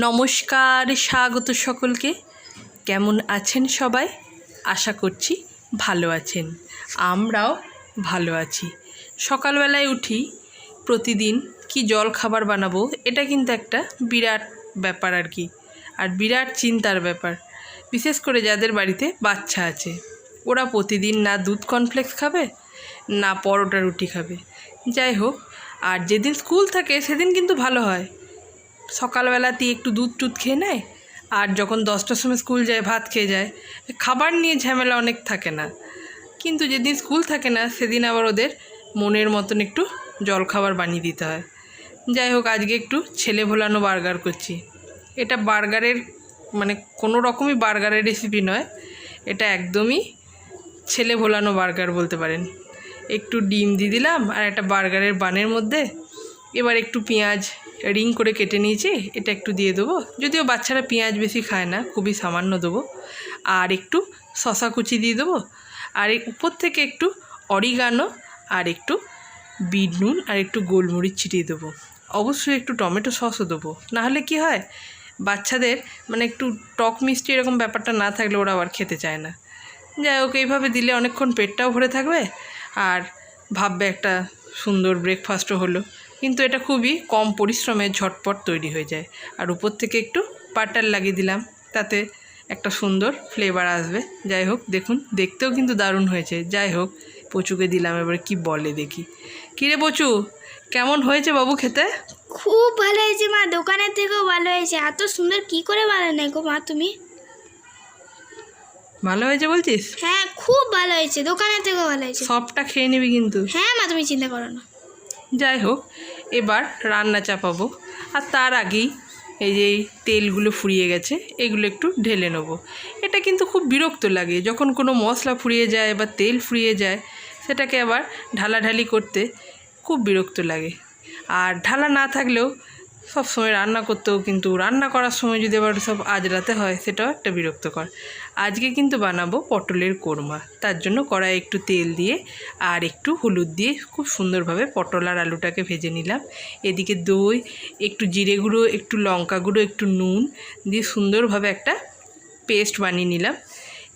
নমস্কার, স্বাগত সকলকে। কেমন আছেন সবাই? আশা করছি ভালো আছেন, আমরাও ভালো আছি। সকালবেলায় উঠি, প্রতিদিন কি জল খাবার বানাবো, এটা কিন্তু একটা বিরাট ব্যাপার আর কি, আর বিরাট চিন্তার ব্যাপার। বিশেষ করে যাদের বাড়িতে বাচ্চা আছে, ওরা প্রতিদিন না দুধ কর্নফ্লেক্স খাবে, না পরোটা রুটি খাবে। যাই হোক, আর যেদিন স্কুল থাকে সেদিন কিন্তু ভালো হয়, সকালবেলাতেই একটু দুধ টুধ খেয়ে নেয়, আর যখন 10টার সময় স্কুল যায় ভাত খেয়ে যায়। খাবার নিয়ে ঝামেলা অনেক থাকে না, কিন্তু যেদিন স্কুল থাকে না সেদিন আবার ওদের মনের মতন একটু জলখাবার বানিয়ে দিতে হয়। যাই হোক, আজকে একটু ছেলে ভোলানো বার্গার করছি। এটা বার্গারের মানে কোনো রকমই বার্গারের রেসিপি নয়, এটা একদমই ছেলে ভোলানো বার্গার বলতে পারেন। একটু ডিম দিয়ে দিলাম আর একটা বার্গারের বানের মধ্যে। এবার একটু পেঁয়াজ রিং করে কেটে নিয়েছি, এটা একটু দিয়ে দেবো। যদিও বাচ্চারা পেঁয়াজ বেশি খায় না, খুবই সামান্য দেবো। আর একটু শসা কুচি দিয়ে দেবো, আর উপর থেকে একটু অরিগানো আর একটু বিট নুন আর একটু গোলমরিচ ছিটিয়ে দেবো। অবশ্যই একটু টমেটো সসও দেবো, নাহলে কি হয়, বাচ্চাদের মানে একটু টক মিষ্টি এরকম ব্যাপারটা না থাকলে ওরা আবার খেতে চায় না। যাই হোক, এইভাবে দিলে অনেকক্ষণ পেটটাও ভরে থাকবে আর ভাববে একটা সুন্দর ব্রেকফাস্টও হলো। কিন্তু এটা খুবই কম পরিশ্রমে ঝটপট তৈরি হয়ে যায়। আর উপর থেকে একটু বাটার লাগিয়ে দিলাম, তাতে একটা সুন্দর ফ্লেভার আসবে। যাই হোক, দেখুন দেখতেও কিন্তু দারুণ হয়েছে। যাই হোক, পচুকে দিলাম, এবার কি বলে দেখি। কিরে পচু, কেমন হয়েছে বাবু খেতে? খুব ভালো হয়েছে মা, দোকানের থেকেও ভালো হয়েছে। এত সুন্দর কি করে বানালে গো মা তুমি? ভালো হয়েছে বলছিস? হ্যাঁ, খুব ভালো হয়েছে, দোকানের থেকেও ভালো হয়েছে। সবটা খেয়ে নিবি কিন্তু। হ্যাঁ মা, তুমি চিন্তা করো না। যাই হোক, এবার রান্না চাপাবো। আর তার আগেই এই যে তেলগুলো ফুরিয়ে গেছে, এগুলো একটু ঢেলে নেবো। এটা কিন্তু খুব বিরক্ত লাগে যখন কোনো মশলা ফুরিয়ে যায় বা তেল ফুরিয়ে যায়, সেটাকে আবার ঢালাঢালি করতে খুব বিরক্ত লাগে। আর ঢালা না থাকলেও সব সময় রান্না করতেও, কিন্তু রান্না করার সময় যদি আবার সব আজরাতে হয়, সেটাও একটা বিরক্তকর। আজকে কিন্তু বানাবো পটলের কোরমা। তার জন্য কড়াইয়ে একটু তেল দিয়ে আর একটু হলুদ দিয়ে খুব সুন্দরভাবে পটল আর আলুটাকে ভেজে নিলাম। এদিকে দই, একটু জিরে গুঁড়ো, একটু লঙ্কা গুঁড়ো, একটু নুন দিয়ে সুন্দরভাবে একটা পেস্ট বানিয়ে নিলাম।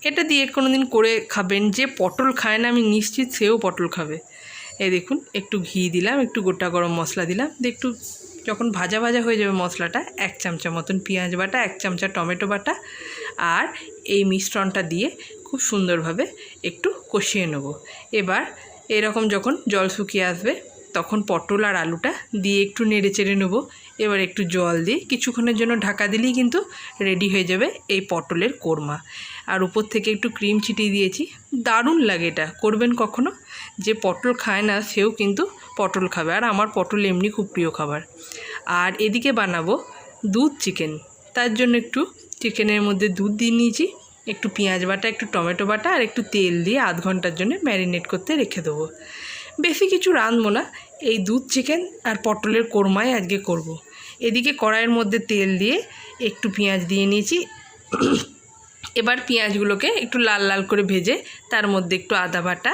এটা দিয়ে কোনো দিন করে খাবেন, যে পটল খায় না আমি নিশ্চিত সেও পটল খাবে। এই দেখুন, একটু ঘি দিলাম, একটু গোটা গরম মশলা দিলাম, দিয়ে একটু যখন ভাজা ভাজা হয়ে যাবে মশলাটা, 1 চামচা মতন পেঁয়াজ বাটা, 1 চামচা টমেটো বাটা আর এই মিশ্রণটা দিয়ে খুব সুন্দরভাবে একটু কষিয়ে নেব। এবার এরকম যখন জল শুকিয়ে আসবে, তখন পটল আর আলুটা দিয়ে একটু নেড়ে চেড়ে নেব। এবার একটু জল দিয়ে কিছুক্ষণের জন্য ঢাকা দিলেই কিন্তু রেডি হয়ে যাবে এই পটলের কোরমা। আর উপর থেকে একটু ক্রিম ছিটিয়ে দিয়েছি। দারুণ লাগে, এটা করবেন কখনো। যে পটল খায় না সেও কিন্তু পটল খাবে, আর আমার পটল এমনি খুব প্রিয় খাবার। আর এদিকে বানাবো দুধ চিকেন। তার জন্য একটু চিকেনের মধ্যে দুধ দিয়ে নিয়েছি, একটু পেঁয়াজ বাটা, একটু টমেটো বাটা আর একটু তেল দিয়ে আধ ঘন্টার জন্য ম্যারিনেট করতে রেখে দেবো। বেশি কিছু রাঁধবো না, এই দুধ চিকেন আর পটলের কোরমাই আজকে করব। এদিকে কড়াইয়ের মধ্যে তেল দিয়ে একটু পেঁয়াজ দিয়ে নিয়েছি। এবার পেঁয়াজগুলোকে একটু লাল লাল করে ভেজে তার মধ্যে একটু আদা বাটা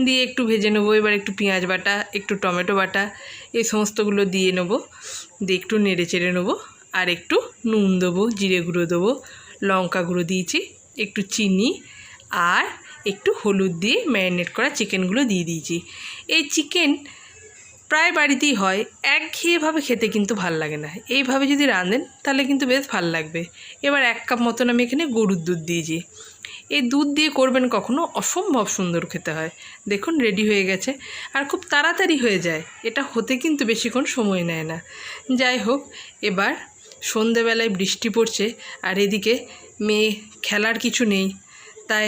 দিয়ে একটু ভেজে নেবো। এবার একটু পেঁয়াজ বাটা, একটু টমেটো বাটা, এই সমস্তগুলো দিয়ে নেবো, দিয়ে একটু নেড়ে চেড়ে নেবো। আর একটু নুন দেবো, জিরে গুঁড়ো দেবো, লঙ্কা গুঁড়ো দিয়েছি, একটু চিনি আর একটু হলুদ দিয়ে ম্যারিনেট করা চিকেনগুলো দিয়ে দিয়েছি। এই চিকেন প্রায় বাড়িতেই হয়, একঘেয়েভাবে খেতে কিন্তু ভাল লাগে না। এইভাবে যদি রাঁধেন তাহলে কিন্তু বেশ ভাল লাগবে। এবার 1 কাপ মতন আমি এখানে গরুর দুধ দিয়েছি। এই দুধ দিয়ে করবেন কখনো, অসম্ভব সুন্দর খেতে হয়। দেখুন রেডি হয়ে গেছে, আর খুব তাড়াতাড়ি হয়ে যায়। এটা হতে কিন্তু বেশিক্ষণ সময় নেয় না। যাই হোক, এবার সন্ধেবেলায় বৃষ্টি পড়ছে, আর এদিকে মেয়ে খেলার কিছু নেই, তাই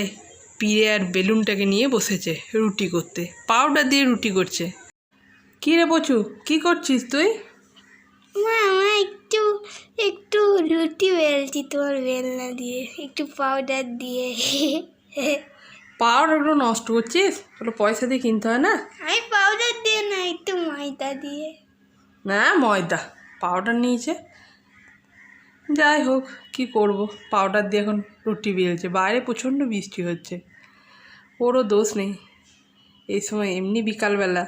পিড়ে আর বেলুনটাকে নিয়ে বসেছে রুটি করতে, পাউডার দিয়ে রুটি করছে। কী রে পচু, কী করছিস তুই? মা, আমার একটু একটু রুটি বেলছি তোমার বেলনা দিয়ে, একটু পাউডার দিয়ে। পাউডারগুলো নষ্ট করছিস? ওগুলো পয়সা দিয়ে কিনতে হয় না। আমি পাউডার দিয়ে না, একটু ময়দা দিয়ে। না, ময়দা, পাউডার নিয়েছে। যাই হোক, কি করব, পাউডার দিয়ে এখন রুটি বেলছে। বাইরে প্রচণ্ড বৃষ্টি হচ্ছে, ওরও দোষ নেই। এই সময় এমনি বিকালবেলা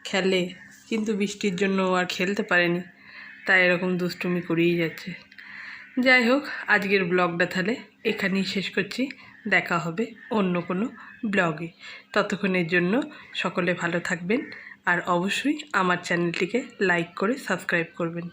খেলে, কিন্তু বৃষ্টির জন্য আর খেলতে পারেনি, তাই এরকম দুষ্টুমি করেই যাচ্ছে। যাই হোক, আজকের ব্লগটা তাহলে এখানেই শেষ করছি। দেখা হবে অন্য কোনো ব্লগে। ততক্ষণের জন্য সকলে ভালো থাকবেন আর অবশ্যই আমার চ্যানেলটিকে লাইক করে সাবস্ক্রাইব করবেন।